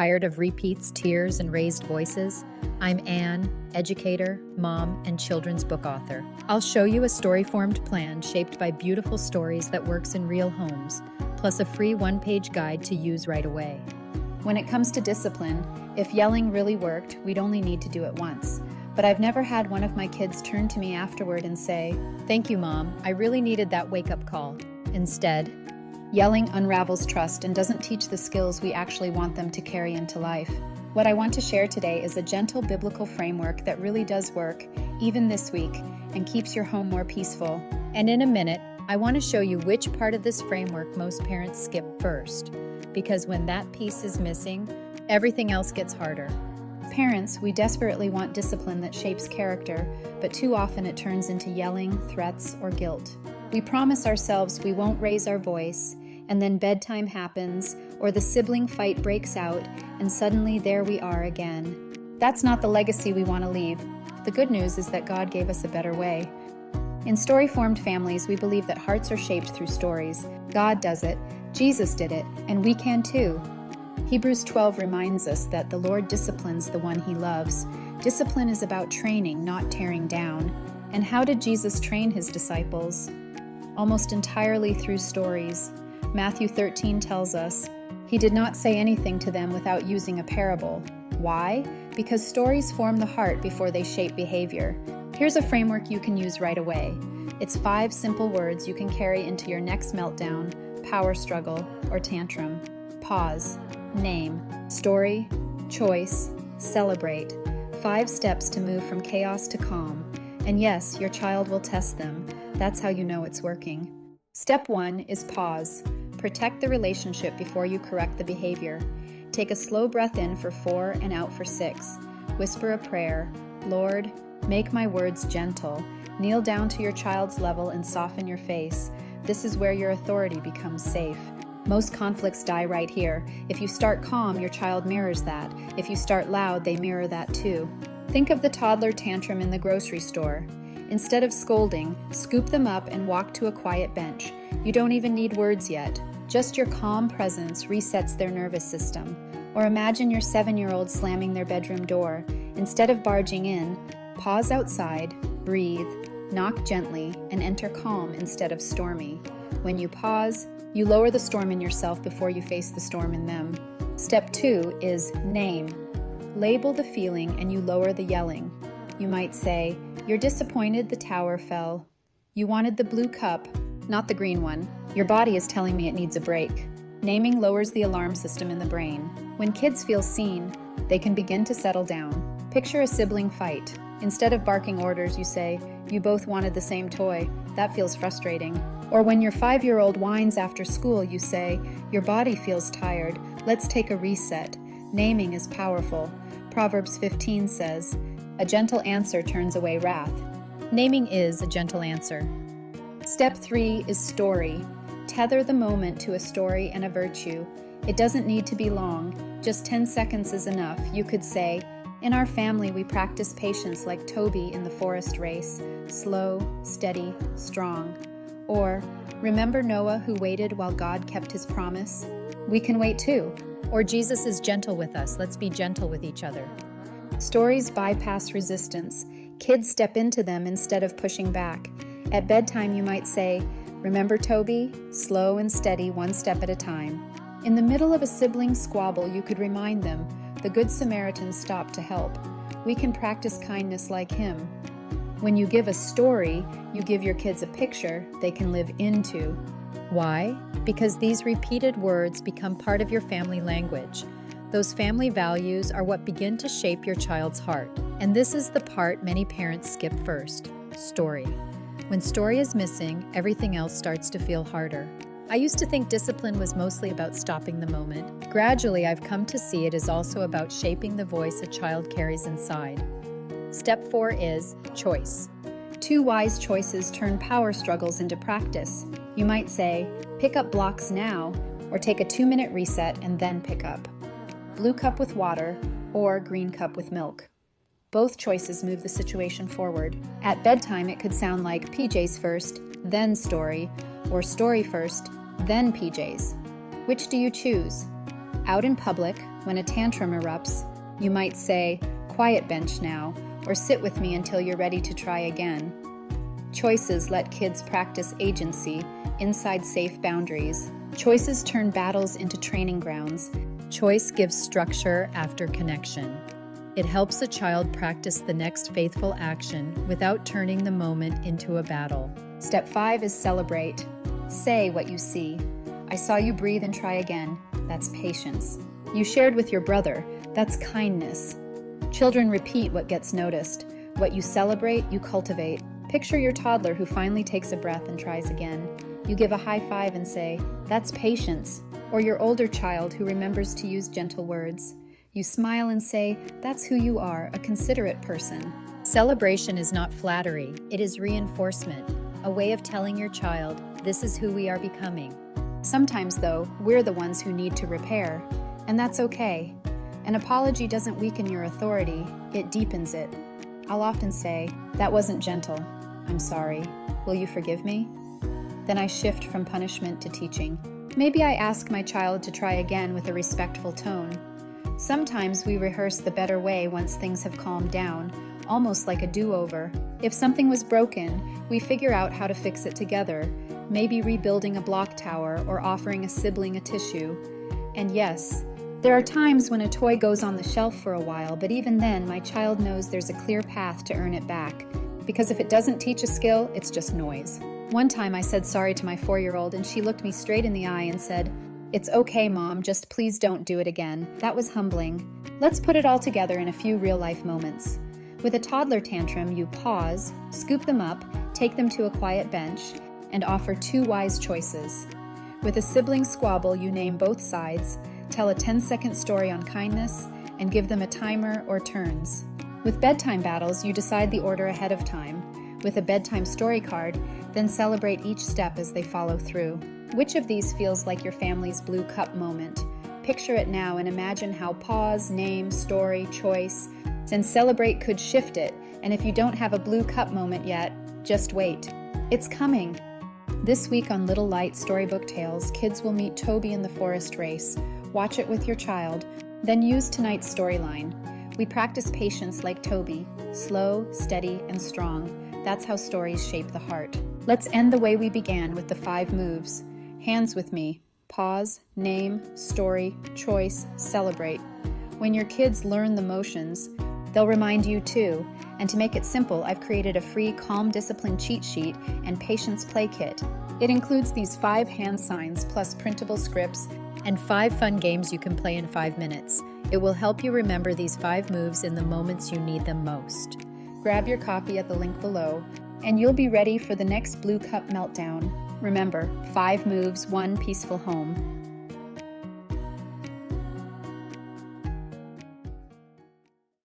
Tired of repeats, tears, and raised voices? I'm Anne, educator, mom, and children's book author. I'll show you a story-formed plan shaped by beautiful stories that works in real homes, plus a free one-page guide to use right away. When it comes to discipline, if yelling really worked, we'd only need to do it once. But I've never had one of my kids turn to me afterward and say, "Thank you, Mom. I really needed that wake-up call." Instead, yelling unravels trust and doesn't teach the skills we actually want them to carry into life. What I want to share today is a gentle biblical framework that really does work, even this week, and keeps your home more peaceful. And in a minute, I want to show you which part of this framework most parents skip first, because when that piece is missing, everything else gets harder. Parents, we desperately want discipline that shapes character, but too often it turns into yelling, threats, or guilt. We promise ourselves we won't raise our voice, and then bedtime happens, or the sibling fight breaks out, and suddenly there we are again. That's not the legacy we want to leave. The good news is that God gave us a better way. In story-formed families, we believe that hearts are shaped through stories. God does it, Jesus did it, and we can too. Hebrews 12 reminds us that the Lord disciplines the one he loves. Discipline is about training, not tearing down. And how did Jesus train his disciples? Almost entirely through stories. Matthew 13 tells us, he did not say anything to them without using a parable. Why? Because stories form the heart before they shape behavior. Here's a framework you can use right away. It's 5 simple words you can carry into your next meltdown, power struggle, or tantrum. Pause. Name. Story. Choice. Celebrate. 5 steps to move from chaos to calm. And yes, your child will test them. That's how you know it's working. Step 1 is pause. Protect the relationship before you correct the behavior. Take a slow breath in for 4 and out for 6. Whisper a prayer. Lord, make my words gentle. Kneel down to your child's level and soften your face. This is where your authority becomes safe. Most conflicts die right here. If you start calm, your child mirrors that. If you start loud, they mirror that too. Think of the toddler tantrum in the grocery store. Instead of scolding, scoop them up and walk to a quiet bench. You don't even need words yet. Just your calm presence resets their nervous system. Or imagine your 7-year-old slamming their bedroom door. Instead of barging in, pause outside, breathe, knock gently, and enter calm instead of stormy. When you pause, you lower the storm in yourself before you face the storm in them. Step 2 is name. Label the feeling and you lower the yelling. You might say, "You're disappointed the tower fell. You wanted the blue cup, not the green one. Your body is telling me it needs a break." Naming lowers the alarm system in the brain. When kids feel seen, they can begin to settle down. Picture a sibling fight. Instead of barking orders, you say, "You both wanted the same toy." That feels frustrating. Or when your 5-year-old whines after school, you say, "Your body feels tired. Let's take a reset." Naming is powerful. Proverbs 15 says, "A gentle answer turns away wrath." naming is a gentle answer. Step 3 is story. Tether the moment to a story and a virtue. It doesn't need to be long. Just 10 seconds is enough. You could say, "In our family, we practice patience like Toby in the forest race. Slow, steady, strong." Or, "Remember Noah who waited while God kept his promise? We can wait too." Or, "Jesus is gentle with us. Let's be gentle with each other." Stories bypass resistance. Kids step into them instead of pushing back. At bedtime, you might say, "Remember Toby? Slow and steady, one step at a time." In the middle of a sibling squabble, you could remind them, "The Good Samaritan stopped to help." We can practice kindness like him. When you give a story, you give your kids a picture they can live into. Why? Because these repeated words become part of your family language. Those family values are what begin to shape your child's heart. And this is the part many parents skip first: story. When story is missing, everything else starts to feel harder. I used to think discipline was mostly about stopping the moment. Gradually, I've come to see it is also about shaping the voice a child carries inside. Step 4 is choice. 2 wise choices turn power struggles into practice. You might say, "Pick up blocks now," or take a 2-minute reset and then pick up. Blue cup with water or green cup with milk. Both choices move the situation forward. At bedtime, it could sound like PJs first, then story, or story first, then PJs. Which do you choose? Out in public, when a tantrum erupts, you might say, "Quiet bench now," or "Sit with me until you're ready to try again." Choices let kids practice agency inside safe boundaries. Choices turn battles into training grounds. Choice gives structure after connection. It helps a child practice the next faithful action without turning the moment into a battle. Step 5 is celebrate. Say what you see. "I saw you breathe and try again." That's patience. "You shared with your brother." That's kindness. Children repeat what gets noticed. What you celebrate, you cultivate. Picture your toddler who finally takes a breath and tries again. You give a high five and say, "That's patience." Or your older child who remembers to use gentle words. You smile and say, "That's who you are, a considerate person." Celebration is not flattery, it is reinforcement, a way of telling your child, "This is who we are becoming." Sometimes, though, we're the ones who need to repair, and that's okay. An apology doesn't weaken your authority, it deepens it. I'll often say, "That wasn't gentle. I'm sorry. Will you forgive me?" Then I shift from punishment to teaching. Maybe I ask my child to try again with a respectful tone. Sometimes we rehearse the better way once things have calmed down, almost like a do-over. If something was broken, we figure out how to fix it together, maybe rebuilding a block tower or offering a sibling a tissue. And yes, there are times when a toy goes on the shelf for a while, but even then, my child knows there's a clear path to earn it back. Because if it doesn't teach a skill, it's just noise. One time I said sorry to my 4-year-old and she looked me straight in the eye and said, "It's okay, Mom, just please don't do it again." That was humbling. Let's put it all together in a few real-life moments. With a toddler tantrum, you pause, scoop them up, take them to a quiet bench, and offer 2 wise choices. With a sibling squabble, you name both sides, tell a 10-second story on kindness, and give them a timer or turns. With bedtime battles, you decide the order ahead of time. With a bedtime story card, then celebrate each step as they follow through. Which of these feels like your family's blue cup moment? Picture it now and imagine how pause, name, story, choice, and celebrate could shift it. And if you don't have a blue cup moment yet, just wait. It's coming. This week on Little Light Storybook Tales, kids will meet Toby in the forest race. Watch it with your child, then use tonight's storyline. We practice patience like Toby, slow, steady, and strong. That's how stories shape the heart. Let's end the way we began with the 5 moves. Hands with me. Pause, name, story, choice, celebrate. When your kids learn the motions, they'll remind you too. And to make it simple, I've created a free Calm Discipline cheat sheet and Patience Play Kit. It includes these 5 hand signs plus printable scripts And 5 fun games you can play in 5 minutes. It will help you remember these 5 moves in the moments you need them most. Grab your copy at the link below, and you'll be ready for the next Blue Cup meltdown. Remember, 5 moves, 1 peaceful home.